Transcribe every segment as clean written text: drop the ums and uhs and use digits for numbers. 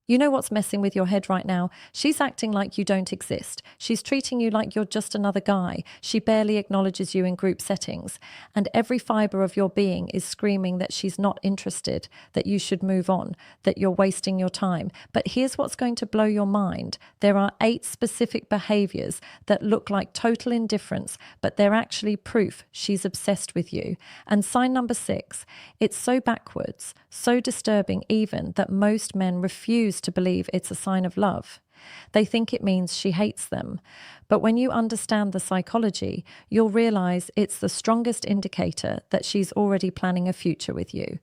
You know what's messing with your head right now? She's acting like you don't exist. She's treating you like you're just another guy. She barely acknowledges you in group settings. And every fiber of your being is screaming that she's not interested, that you should move on, that you're wasting your time. But here's what's going to blow your mind. There are 8 specific behaviors that look like total indifference, but they're actually proof she's obsessed with you. And sign number 6, it's so backwards, so disturbing even, that most men refuse to believe it's a sign of love. They think it means she hates them. But when you understand the psychology, you'll realize it's the strongest indicator that she's already planning a future with you.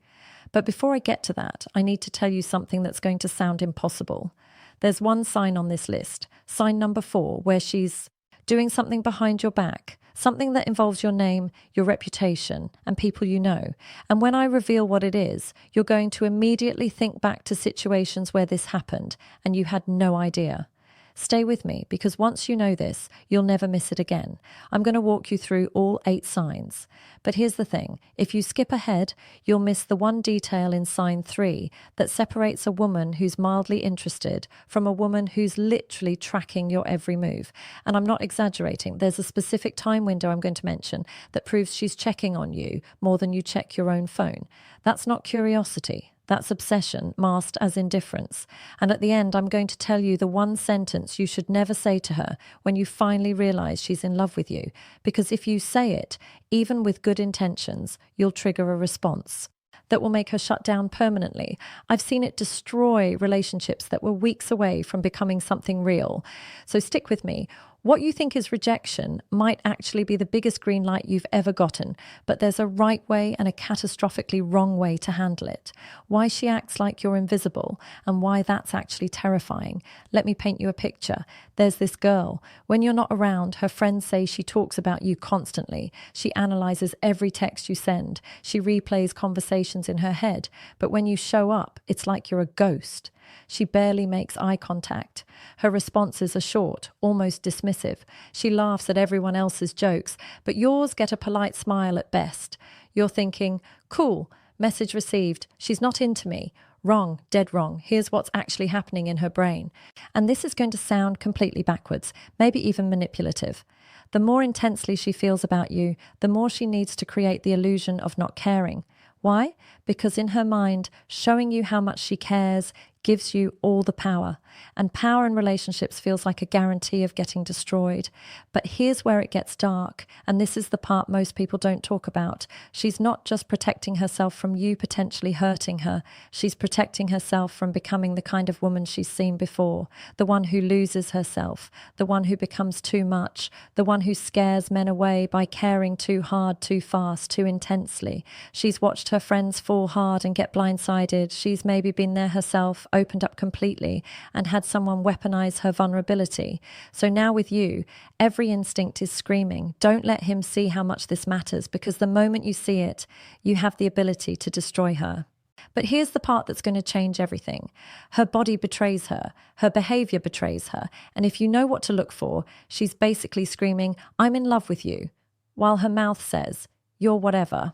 But before I get to that, I need to tell you something that's going to sound impossible. There's one sign on this list, sign number 4, where she's doing something behind your back, something that involves your name, your reputation, and people you know. And when I reveal what it is, you're going to immediately think back to situations where this happened and you had no idea. Stay with me, because once you know this, you'll never miss it again. I'm going to walk you through all 8 signs. But here's the thing. If you skip ahead, you'll miss the one detail in sign 3 that separates a woman who's mildly interested from a woman who's literally tracking your every move. And I'm not exaggerating. There's a specific time window I'm going to mention that proves she's checking on you more than you check your own phone. That's not curiosity. That's obsession masked as indifference. And at the end, I'm going to tell you the one sentence you should never say to her when you finally realize she's in love with you. Because if you say it, even with good intentions, you'll trigger a response that will make her shut down permanently. I've seen it destroy relationships that were weeks away from becoming something real. So stick with me. What you think is rejection might actually be the biggest green light you've ever gotten, but there's a right way and a catastrophically wrong way to handle it. Why she acts like you're invisible and why that's actually terrifying. Let me paint you a picture. There's this girl. When you're not around, her friends say she talks about you constantly. She analyzes every text you send. She replays conversations in her head. But when you show up, it's like you're a ghost. She barely makes eye contact. Her responses are short, almost dismissive. She laughs at everyone else's jokes, but yours get a polite smile at best. You're thinking, cool, message received. She's not into me. Wrong, dead wrong. Here's what's actually happening in her brain. And this is going to sound completely backwards, maybe even manipulative. The more intensely she feels about you, the more she needs to create the illusion of not caring. Why? Because in her mind, showing you how much she cares gives you all the power. And power in relationships feels like a guarantee of getting destroyed. But here's where it gets dark, and this is the part most people don't talk about. She's not just protecting herself from you potentially hurting her. She's protecting herself from becoming the kind of woman she's seen before, the one who loses herself, the one who becomes too much, the one who scares men away by caring too hard, too fast, too intensely. She's watched her friends fall hard and get blindsided. She's maybe been there herself, opened up completely, and had someone weaponize her vulnerability. So now with you, every instinct is screaming, don't let him see how much this matters, because the moment you see it, you have the ability to destroy her. But here's the part that's going to change everything. Her body betrays her. Her behavior betrays her. And if you know what to look for, she's basically screaming, I'm in love with you, while her mouth says, you're whatever.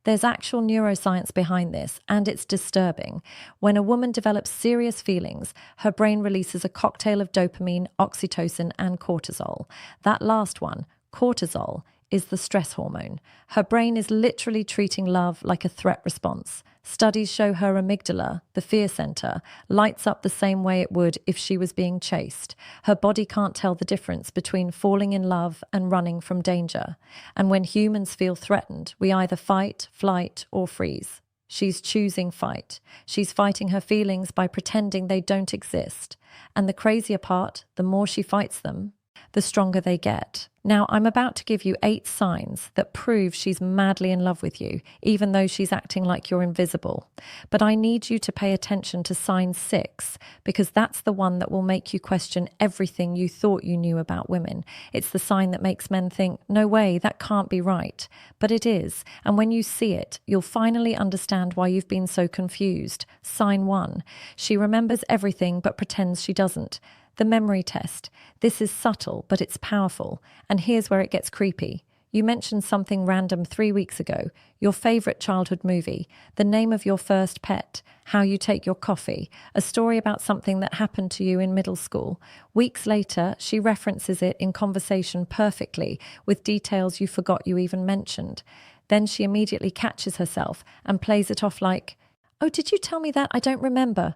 There's actual neuroscience behind this, and it's disturbing. When a woman develops serious feelings, her brain releases a cocktail of dopamine, oxytocin, and cortisol. That last one, cortisol, is the stress hormone. Her brain is literally treating love like a threat response. Studies show her amygdala, the fear center, lights up the same way it would if she was being chased. Her body can't tell the difference between falling in love and running from danger. And when humans feel threatened, we either fight, flight, or freeze. She's choosing fight. She's fighting her feelings by pretending they don't exist. And the crazier part, the more she fights them, the stronger they get. Now, I'm about to give you 8 signs that prove she's madly in love with you, even though she's acting like you're invisible. But I need you to pay attention to sign 6, because that's the one that will make you question everything you thought you knew about women. It's the sign that makes men think, no way, that can't be right. But it is. And when you see it, you'll finally understand why you've been so confused. Sign 1. She remembers everything but pretends she doesn't. The memory test. This is subtle, but it's powerful. And here's where it gets creepy. You mentioned something random 3 weeks ago, your favorite childhood movie, the name of your first pet, how you take your coffee, a story about something that happened to you in middle school. Weeks later, she references it in conversation perfectly with details you forgot you even mentioned. Then she immediately catches herself and plays it off like, "Oh, did you tell me that? I don't remember."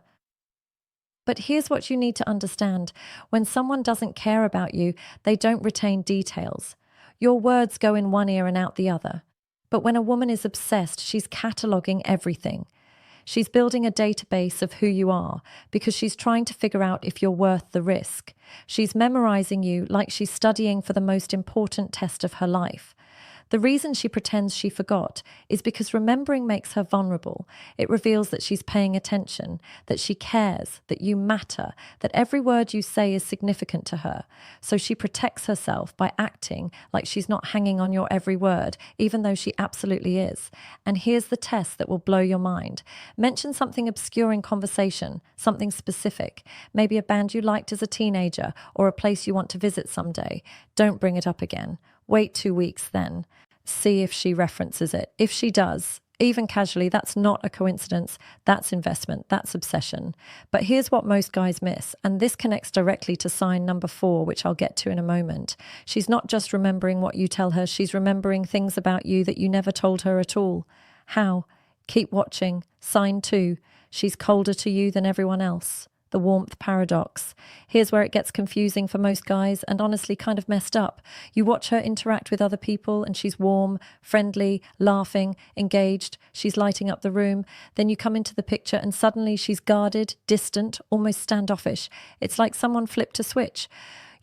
But here's what you need to understand. When someone doesn't care about you, they don't retain details. Your words go in one ear and out the other. But when a woman is obsessed, she's cataloging everything. She's building a database of who you are because she's trying to figure out if you're worth the risk. She's memorizing you like she's studying for the most important test of her life. The reason she pretends she forgot is because remembering makes her vulnerable. It reveals that she's paying attention, that she cares, that you matter, that every word you say is significant to her. So she protects herself by acting like she's not hanging on your every word, even though she absolutely is. And here's the test that will blow your mind. Mention something obscure in conversation, something specific, maybe a band you liked as a teenager or a place you want to visit someday. Don't bring it up again. Wait 2 weeks then. See if she references it. If she does, even casually, that's not a coincidence. That's investment. That's obsession. But here's what most guys miss, and this connects directly to sign number 4, which I'll get to in a moment. She's not just remembering what you tell her, she's remembering things about you that you never told her at all. How? Keep watching. Sign 2. She's colder to you than everyone else. The warmth paradox. Here's where it gets confusing for most guys and honestly kind of messed up. You watch her interact with other people and she's warm, friendly, laughing, engaged. She's lighting up the room. Then you come into the picture and suddenly she's guarded, distant, almost standoffish. It's like someone flipped a switch.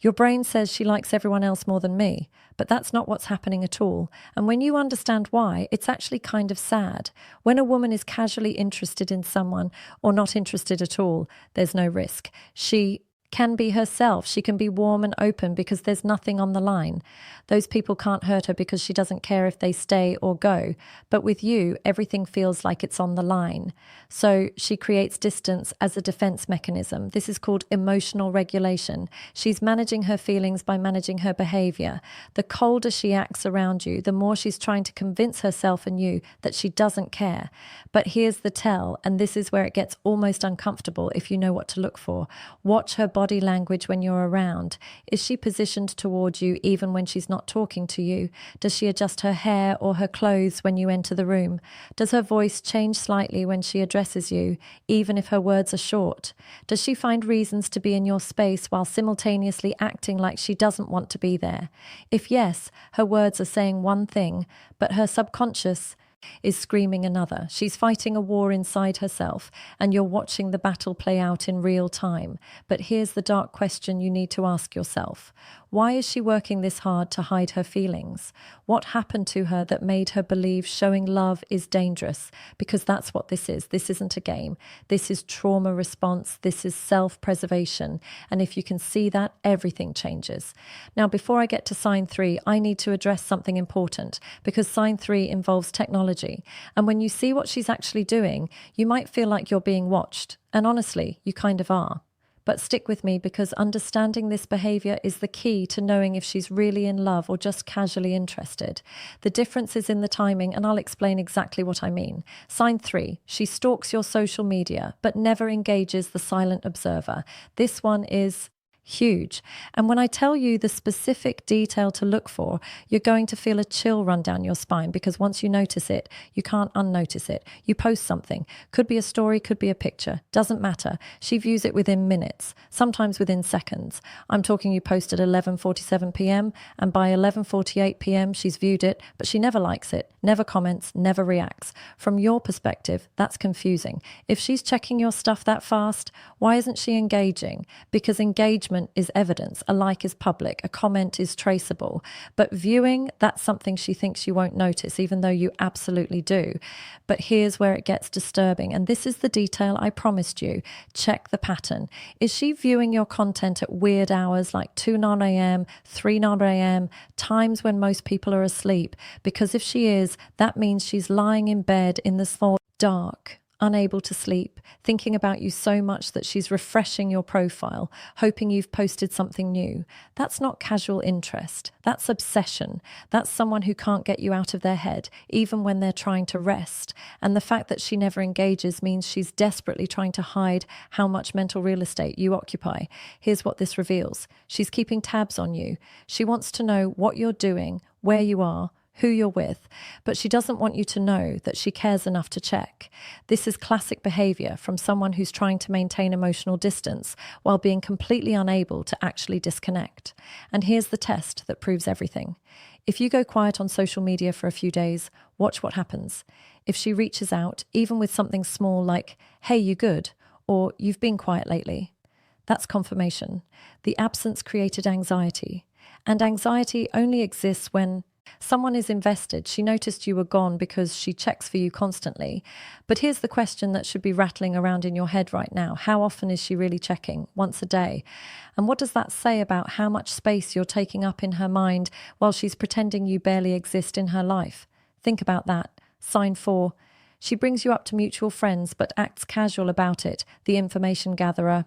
Your brain says she likes everyone else more than me, but that's not what's happening at all. And when you understand why, it's actually kind of sad. When a woman is casually interested in someone or not interested at all, there's no risk. She can be herself. She can be warm and open because there's nothing on the line. Those people can't hurt her because she doesn't care if they stay or go. But with you, everything feels like it's on the line. So she creates distance as a defense mechanism. This is called emotional regulation. She's managing her feelings by managing her behavior. The colder she acts around you, the more she's trying to convince herself and you that she doesn't care. But here's the tell, and this is where it gets almost uncomfortable if you know what to look for. Watch her body language when you're around. Is she positioned toward you even when she's not talking to you? Does she adjust her hair or her clothes when you enter the room? Does her voice change slightly when she addresses you, even if her words are short? Does she find reasons to be in your space while simultaneously acting like she doesn't want to be there? If yes, her words are saying one thing, but her subconscious is screaming another. She's fighting a war inside herself, and you're watching the battle play out in real time. But here's the dark question you need to ask yourself. Why is she working this hard to hide her feelings? What happened to her that made her believe showing love is dangerous? Because that's what this is. This isn't a game. This is trauma response. This is self-preservation. And if you can see that, everything changes. Now, before I get to sign 3, I need to address something important because sign 3 involves technology. And when you see what she's actually doing, you might feel like you're being watched. And honestly, you kind of are. But stick with me because understanding this behavior is the key to knowing if she's really in love or just casually interested. The difference is in the timing, and I'll explain exactly what I mean. Sign 3, she stalks your social media, but never engages the silent observer. This one is huge. And when I tell you the specific detail to look for, you're going to feel a chill run down your spine because once you notice it, you can't unnotice it. You post something. Could be a story, could be a picture. Doesn't matter. She views it within minutes, sometimes within seconds. I'm talking you post at 11:47 p.m. and by 11:48 p.m. she's viewed it, but she never likes it, never comments, never reacts. From your perspective, that's confusing. If she's checking your stuff that fast, why isn't she engaging? Because engagement is evidence, a like is public, a comment is traceable. But viewing, that's something she thinks you won't notice, even though you absolutely do. But here's where it gets disturbing, and this is the detail I promised you. Check the pattern. Is she viewing your content at weird hours like 2:00 a.m., 3:00 a.m., times when most people are asleep? Because if she is, that means she's lying in bed in the dark, unable to sleep, thinking about you so much that she's refreshing your profile, hoping you've posted something new. That's not casual interest. That's obsession. That's someone who can't get you out of their head, even when they're trying to rest. And the fact that she never engages means she's desperately trying to hide how much mental real estate you occupy. Here's what this reveals. She's keeping tabs on you. She wants to know what you're doing, where you are, who you're with, but she doesn't want you to know that she cares enough to check. This is classic behavior from someone who's trying to maintain emotional distance while being completely unable to actually disconnect. And here's the test that proves everything. If you go quiet on social media for a few days, watch what happens. If she reaches out, even with something small like, "Hey, you good?" or "You've been quiet lately," that's confirmation. The absence created anxiety. And anxiety only exists when someone is invested. She noticed you were gone because she checks for you constantly. But here's the question that should be rattling around in your head right now. How often is she really checking? Once a day. And what does that say about how much space you're taking up in her mind while she's pretending you barely exist in her life? Think about that. Sign 4. She brings you up to mutual friends but acts casual about it, the information gatherer.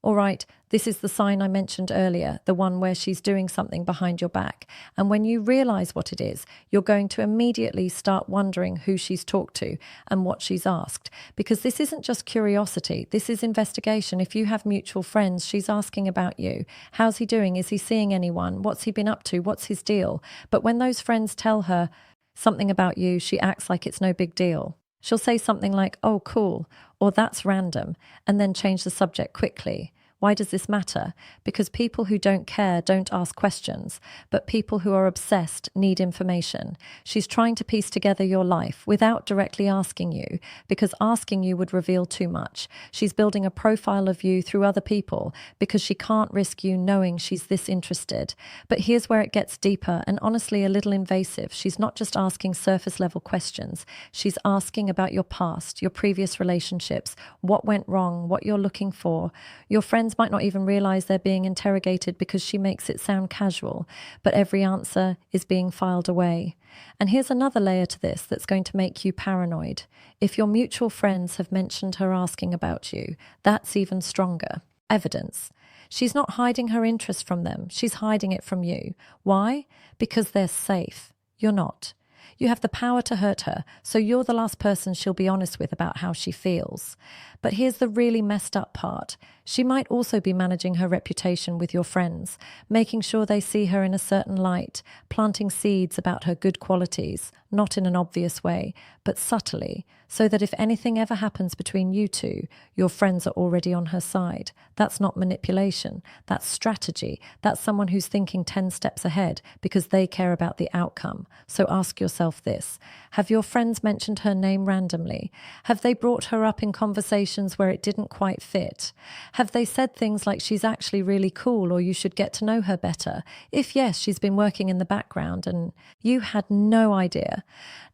All right, this is the sign I mentioned earlier, the one where she's doing something behind your back. And when you realize what it is, you're going to immediately start wondering who she's talked to and what she's asked. Because this isn't just curiosity, this is investigation. If you have mutual friends, she's asking about you. How's he doing? Is he seeing anyone? What's he been up to? What's his deal? But when those friends tell her something about you, she acts like it's no big deal. She'll say something like, "Oh, cool," or "That's random," and then change the subject quickly. Why does this matter? Because people who don't care don't ask questions, but people who are obsessed need information. She's trying to piece together your life without directly asking you, because asking you would reveal too much. She's building a profile of you through other people because she can't risk you knowing she's this interested. But here's where it gets deeper and honestly a little invasive. She's not just asking surface level questions. She's asking about your past, your previous relationships, what went wrong, what you're looking for. Your friends might not even realize they're being interrogated because she makes it sound casual, but every answer is being filed away. And here's another layer to this that's going to make you paranoid. If your mutual friends have mentioned her asking about you, that's even stronger. Evidence. She's not hiding her interest from them. She's hiding it from you. Why? Because they're safe. You're not. You have the power to hurt her, so you're the last person she'll be honest with about how she feels. But here's the really messed up part. She might also be managing her reputation with your friends, making sure they see her in a certain light, planting seeds about her good qualities, not in an obvious way, but subtly, so that if anything ever happens between you two, your friends are already on her side. That's not manipulation. That's strategy. That's someone who's thinking 10 steps ahead because they care about the outcome. So ask yourself this. Have your friends mentioned her name randomly? Have they brought her up in conversations where it didn't quite fit? Have they said things like she's actually really cool or you should get to know her better? If yes, she's been working in the background and you had no idea.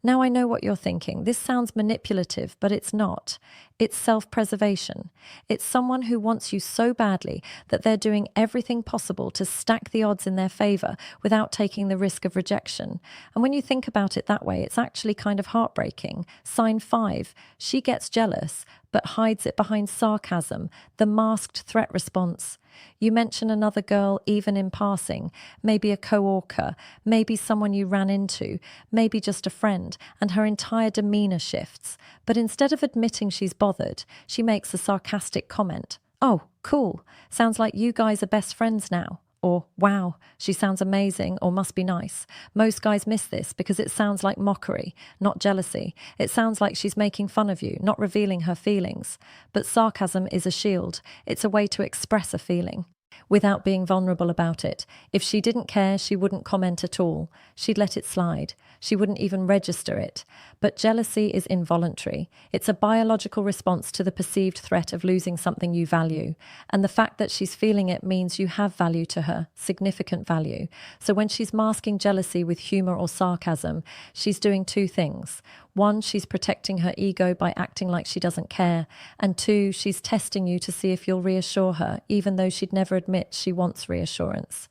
Now I know what you're thinking. This sounds manipulative, but it's not. It's self-preservation. It's someone who wants you so badly that they're doing everything possible to stack the odds in their favor without taking the risk of rejection. And when you think about it that way, it's actually kind of heartbreaking. Sign 5, she gets jealous, but hides it behind sarcasm, the masked threat response. You mention another girl even in passing, maybe a co-worker, maybe someone you ran into, maybe just a friend, and her entire demeanor shifts. But instead of admitting she's bothered, she makes a sarcastic comment. "Oh, cool. Sounds like you guys are best friends now." Or, "Wow, she sounds amazing," or "must be nice." Most guys miss this because it sounds like mockery, not jealousy. It sounds like she's making fun of you, not revealing her feelings. But sarcasm is a shield. It's a way to express a feeling without being vulnerable about it. If she didn't care, she wouldn't comment at all. She'd let it slide. She wouldn't even register it. But jealousy is involuntary. It's a biological response to the perceived threat of losing something you value. And the fact that she's feeling it means you have value to her, significant value. So when she's masking jealousy with humor or sarcasm, she's doing two things. One, she's protecting her ego by acting like she doesn't care. And two, she's testing you to see if you'll reassure her, even though she'd never admit she wants reassurance.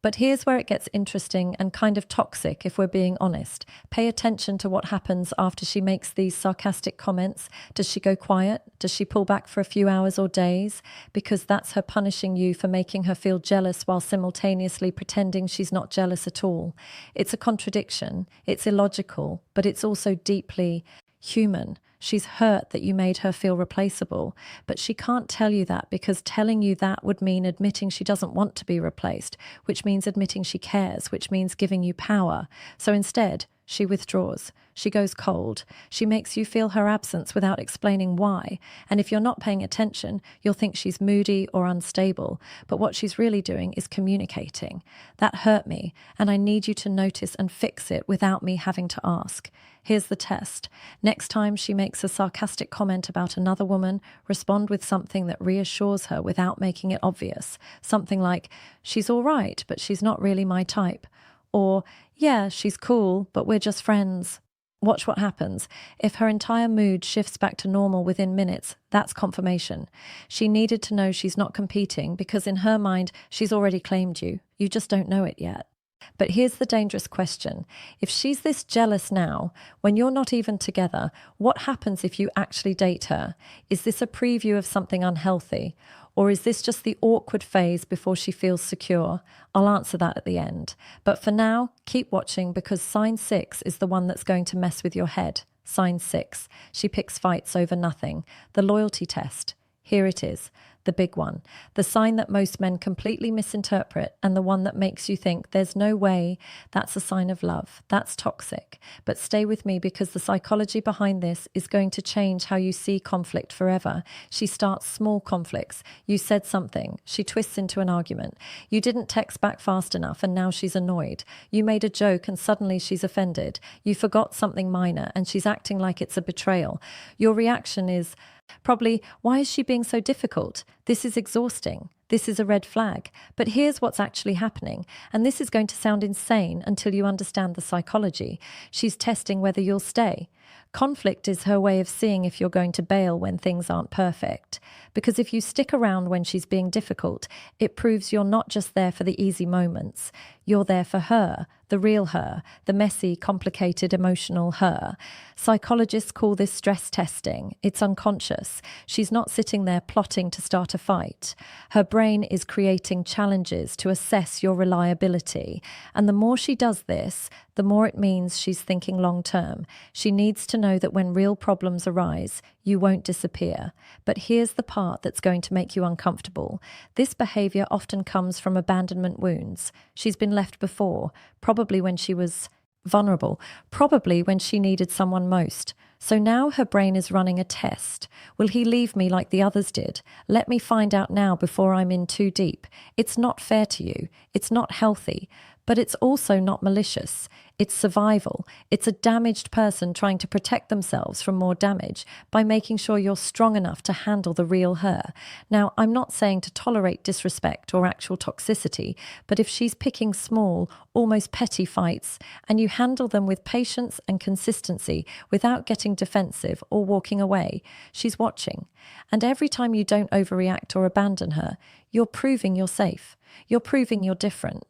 But here's where it gets interesting and kind of toxic, if we're being honest. Pay attention to what happens after she makes these sarcastic comments. Does she go quiet? Does she pull back for a few hours or days? Because that's her punishing you for making her feel jealous while simultaneously pretending she's not jealous at all. It's a contradiction. It's illogical, but it's also deeply human. She's hurt that you made her feel replaceable, but she can't tell you that because telling you that would mean admitting she doesn't want to be replaced, which means admitting she cares, which means giving you power. So instead, she withdraws. She goes cold. She makes you feel her absence without explaining why. And if you're not paying attention, you'll think she's moody or unstable. But what she's really doing is communicating. That hurt me, and I need you to notice and fix it without me having to ask. Here's the test. Next time she makes a sarcastic comment about another woman, respond with something that reassures her without making it obvious. Something like, she's all right, but she's not really my type. Or, yeah, she's cool, but we're just friends. Watch what happens. If her entire mood shifts back to normal within minutes, that's confirmation. She needed to know she's not competing because in her mind, she's already claimed you. You just don't know it yet. But here's the dangerous question. If she's this jealous now, when you're not even together, what happens if you actually date her? Is this a preview of something unhealthy? Or is this just the awkward phase before she feels secure? I'll answer that at the end. But for now, keep watching because sign 6 is the one that's going to mess with your head. Sign 6. She picks fights over nothing. The loyalty test. Here it is. The big one, the sign that most men completely misinterpret and the one that makes you think there's no way. That's a sign of love. That's toxic. But stay with me because the psychology behind this is going to change how you see conflict forever. She starts small conflicts. You said something. She twists into an argument. You didn't text back fast enough and now she's annoyed. You made a joke and suddenly she's offended. You forgot something minor and she's acting like it's a betrayal. Your reaction is probably, why is she being so difficult? This is exhausting. This is a red flag. But here's what's actually happening. And this is going to sound insane until you understand the psychology. She's testing whether you'll stay. Conflict is her way of seeing if you're going to bail when things aren't perfect. Because if you stick around when she's being difficult, it proves you're not just there for the easy moments. You're there for her, the real her, the messy, complicated, emotional her. Psychologists call this stress testing. It's unconscious. She's not sitting there plotting to start a fight. Her brain is creating challenges to assess your reliability. And the more she does this, the more it means she's thinking long term. She needs to know that when real problems arise, you won't disappear. But here's the part that's going to make you uncomfortable. This behavior often comes from abandonment wounds. She's been left before, probably when she was vulnerable, probably when she needed someone most. So now her brain is running a test. Will he leave me like the others did? Let me find out now before I'm in too deep. It's not fair to you. It's not healthy. But it's also not malicious. It's survival. It's a damaged person trying to protect themselves from more damage by making sure you're strong enough to handle the real her. Now, I'm not saying to tolerate disrespect or actual toxicity, but if she's picking small, almost petty fights, and you handle them with patience and consistency without getting defensive or walking away, she's watching. And every time you don't overreact or abandon her, you're proving you're safe. You're proving you're different.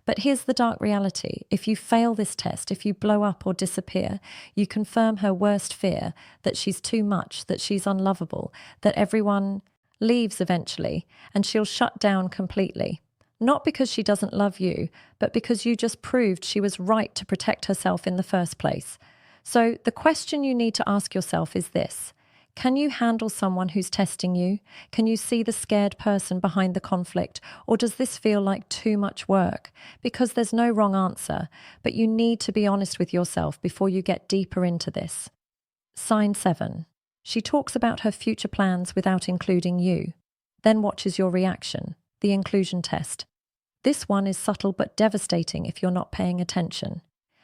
But here's the dark reality. If you fail this test, if you blow up or disappear, you confirm her worst fear, that she's too much, that she's unlovable, that everyone leaves eventually, and she'll shut down completely. Not because she doesn't love you, but because you just proved she was right to protect herself in the first place. So the question you need to ask yourself is this. Can you handle someone who's testing you? Can you see the scared person behind the conflict? Or does this feel like too much work? Because there's no wrong answer, but you need to be honest with yourself before you get deeper into this. Sign 7. She talks about her future plans without including you. Then watches your reaction, the inclusion test. This one is subtle but devastating if you're not paying attention.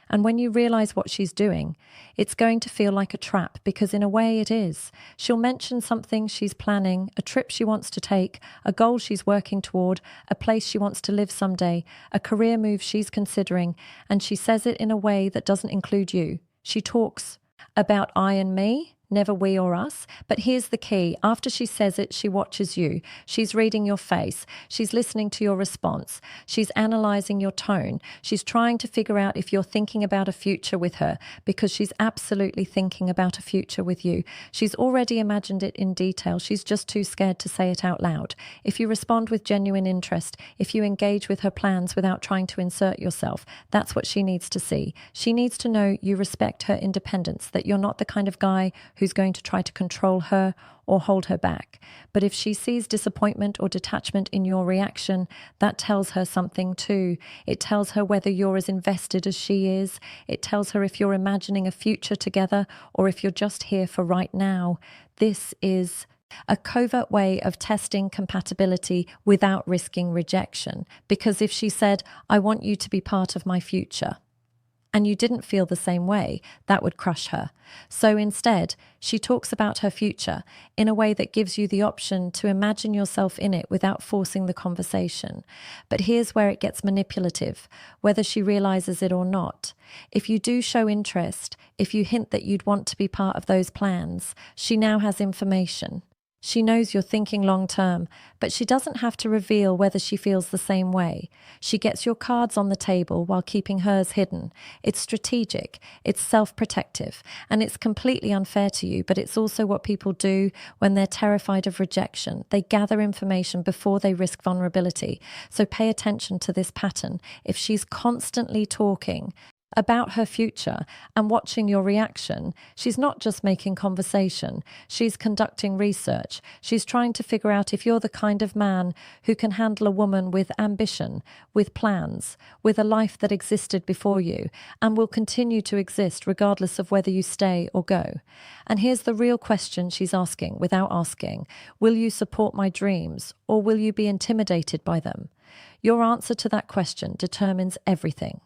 And when you realize what she's doing, it's going to feel like a trap because in a way it is. She'll mention something she's planning, a trip she wants to take, a goal she's working toward, a place she wants to live someday, a career move she's considering, and she says it in a way that doesn't include you. She talks about I and me, never we or us. But here's the key. After she says it, she watches you. She's reading your face. She's listening to your response. She's analyzing your tone. She's trying to figure out if you're thinking about a future with her, because she's absolutely thinking about a future with you. She's already imagined it in detail. She's just too scared to say it out loud. If you respond with genuine interest, if you engage with her plans without trying to insert yourself, that's what she needs to see. She needs to know you respect her independence, that you're not the kind of guy who's going to try to control her or hold her back. But if she sees disappointment or detachment in your reaction, that tells her something too. It tells her whether you're as invested as she is. It tells her if you're imagining a future together or if you're just here for right now. This is a covert way of testing compatibility without risking rejection. Because if she said, I want you to be part of my future, and you didn't feel the same way, that would crush her. So instead, she talks about her future in a way that gives you the option to imagine yourself in it without forcing the conversation. But here's where it gets manipulative, whether she realizes it or not. If you do show interest, if you hint that you'd want to be part of those plans, she now has information. She knows you're thinking long term, but she doesn't have to reveal whether she feels the same way. She gets your cards on the table while keeping hers hidden. It's strategic, it's self-protective, and it's completely unfair to you, but it's also what people do when they're terrified of rejection. They gather information before they risk vulnerability. So pay attention to this pattern. If she's constantly talking about her future and watching your reaction, she's not just making conversation, she's conducting research. She's trying to figure out if you're the kind of man who can handle a woman with ambition, with plans, with a life that existed before you and will continue to exist regardless of whether you stay or go. And here's the real question she's asking without asking. Will you support my dreams, or will you be intimidated by them? Your answer to that question determines everything.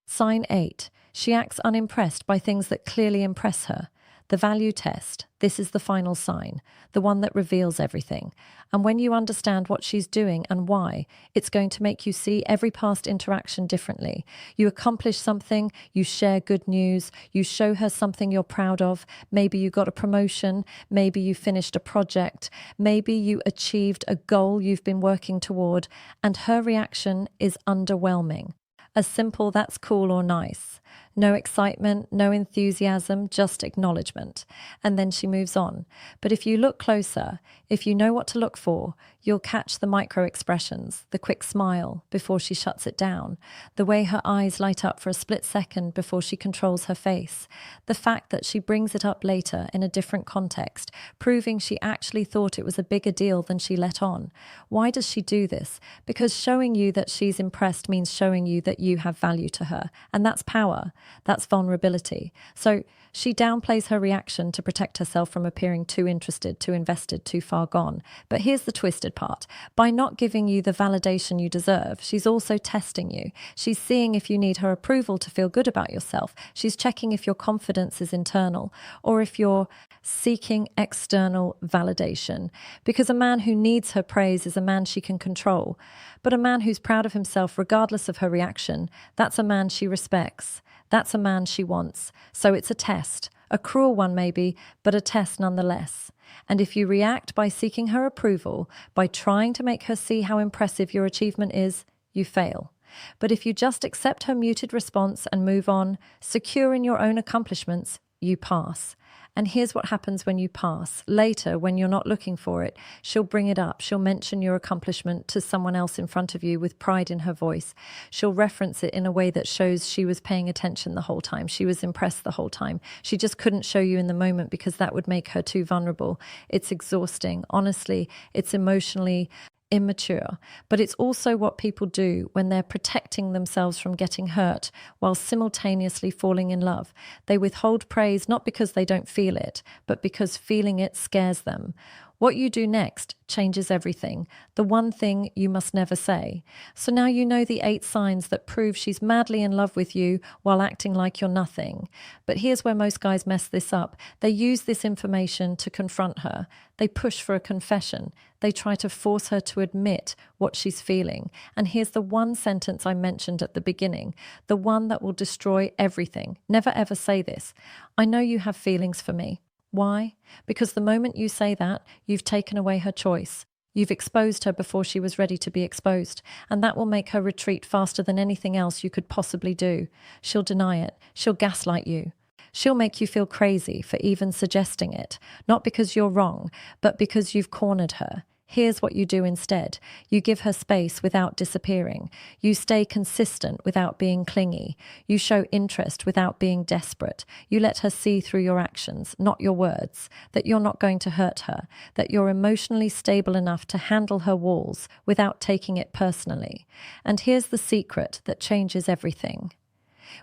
Sign 8. She acts unimpressed by things that clearly impress her. The value test. This is the final sign, the one that reveals everything. And when you understand what she's doing and why, it's going to make you see every past interaction differently. You accomplish something, you share good news, you show her something you're proud of. Maybe you got a promotion, maybe you finished a project, maybe you achieved a goal you've been working toward, and her reaction is underwhelming. A simple "that's cool" or "nice." No excitement, no enthusiasm, just acknowledgement. And then she moves on. But if you look closer, if you know what to look for, you'll catch the micro expressions, the quick smile before she shuts it down, the way her eyes light up for a split second before she controls her face, the fact that she brings it up later in a different context, proving she actually thought it was a bigger deal than she let on. Why does she do this? Because showing you that she's impressed means showing you that you have value to her, and that's power. That's vulnerability. So she downplays her reaction to protect herself from appearing too interested, too invested, too far gone. But here's the twisted part. By not giving you the validation you deserve, she's also testing you. She's seeing if you need her approval to feel good about yourself. She's checking if your confidence is internal or if you're seeking external validation. Because a man who needs her praise is a man she can control. But a man who's proud of himself regardless of her reaction, that's a man she respects. That's a man she wants. So it's a test, a cruel one maybe, but a test nonetheless. And if you react by seeking her approval, by trying to make her see how impressive your achievement is, you fail. But if you just accept her muted response and move on, secure in your own accomplishments, you pass. And here's what happens when you pass. Later, when you're not looking for it, she'll bring it up. She'll mention your accomplishment to someone else in front of you with pride in her voice. She'll reference it in a way that shows she was paying attention the whole time. She was impressed the whole time. She just couldn't show you in the moment because that would make her too vulnerable. It's exhausting. Honestly, it's emotionally immature, but it's also what people do when they're protecting themselves from getting hurt while simultaneously falling in love. They withhold praise not because they don't feel it, but because feeling it scares them. What you do next changes everything. The one thing you must never say. So now you know the 8 signs that prove she's madly in love with you while acting like you're nothing. But here's where most guys mess this up. They use this information to confront her. They push for a confession. They try to force her to admit what she's feeling. And here's the one sentence I mentioned at the beginning, the one that will destroy everything. Never ever say this. I know you have feelings for me. Why? Because the moment you say that, you've taken away her choice. You've exposed her before she was ready to be exposed, and that will make her retreat faster than anything else you could possibly do. She'll deny it. She'll gaslight you. She'll make you feel crazy for even suggesting it, not because you're wrong, but because you've cornered her. Here's what you do instead. You give her space without disappearing. You stay consistent without being clingy. You show interest without being desperate. You let her see through your actions, not your words, that you're not going to hurt her, that you're emotionally stable enough to handle her walls without taking it personally. And here's the secret that changes everything.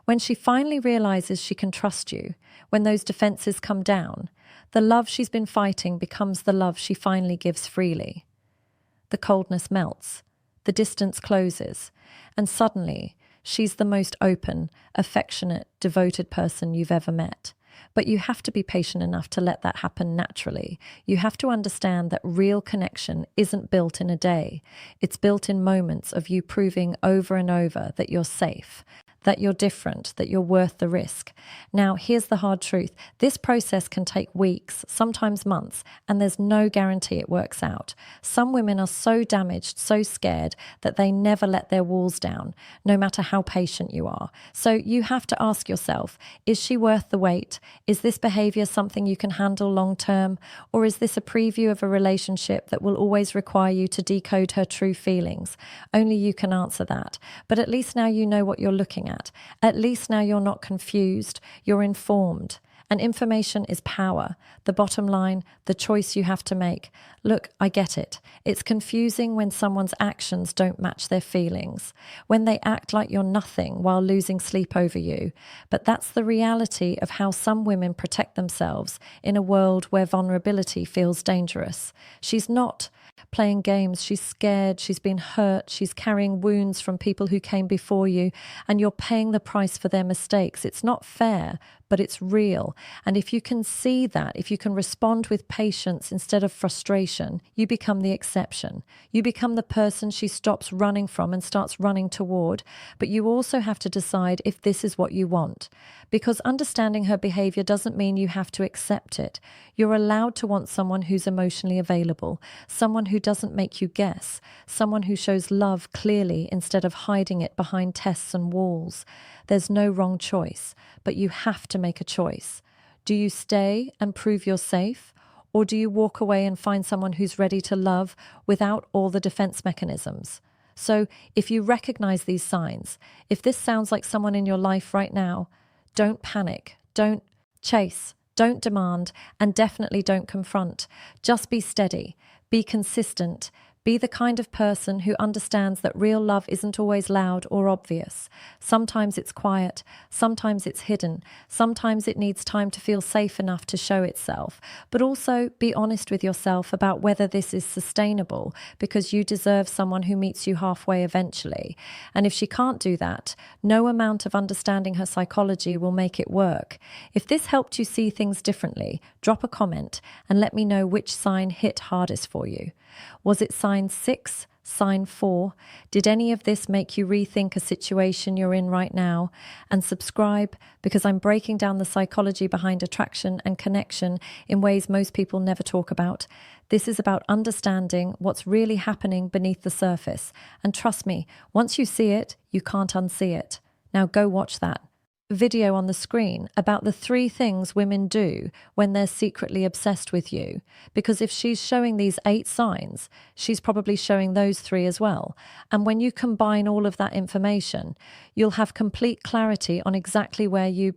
When she finally realizes she can trust you, when those defenses come down, the love she's been fighting becomes the love she finally gives freely. The coldness melts, the distance closes, and suddenly she's the most open, affectionate, devoted person you've ever met. But you have to be patient enough to let that happen naturally. You have to understand that real connection isn't built in a day. It's built in moments of you proving over and over that you're safe, that you're different, that you're worth the risk. Now, here's the hard truth. This process can take weeks, sometimes months, and there's no guarantee it works out. Some women are so damaged, so scared, that they never let their walls down, no matter how patient you are. So you have to ask yourself, is she worth the wait? Is this behavior something you can handle long term? Or is this a preview of a relationship that will always require you to decode her true feelings? Only you can answer that. But at least now you know what you're looking at. At least now you're not confused, you're informed. And information is power. The bottom line, the choice you have to make. Look, I get it. It's confusing when someone's actions don't match their feelings, when they act like you're nothing while losing sleep over you. But that's the reality of how some women protect themselves in a world where vulnerability feels dangerous. She's not playing games. She's scared. She's been hurt. She's carrying wounds from people who came before you, and you're paying the price for their mistakes. It's not fair, but it's real. And if you can see that, if you can respond with patience instead of frustration, you become the exception. You become the person she stops running from and starts running toward. But you also have to decide if this is what you want. Because understanding her behavior doesn't mean you have to accept it. You're allowed to want someone who's emotionally available, someone who doesn't make you guess, someone who shows love clearly instead of hiding it behind tests and walls. There's no wrong choice, but you have to make a choice. Do you stay and prove you're safe? Or do you walk away and find someone who's ready to love without all the defense mechanisms? So if you recognize these signs, if this sounds like someone in your life right now, don't panic, don't chase, don't demand, and definitely don't confront. Just be steady, be consistent, be the kind of person who understands that real love isn't always loud or obvious. Sometimes it's quiet, sometimes it's hidden, sometimes it needs time to feel safe enough to show itself. But also be honest with yourself about whether this is sustainable, because you deserve someone who meets you halfway eventually. And if she can't do that, no amount of understanding her psychology will make it work. If this helped you see things differently, drop a comment and let me know which sign hit hardest for you. Was it sign 6, sign 4? Did any of this make you rethink a situation you're in right now? And subscribe, because I'm breaking down the psychology behind attraction and connection in ways most people never talk about. This is about understanding what's really happening beneath the surface. And trust me, once you see it, you can't unsee it. Now go watch that video on the screen about the 3 things women do when they're secretly obsessed with you. Because if she's showing these 8 signs, she's probably showing those 3 as well. And when you combine all of that information, you'll have complete clarity on exactly where you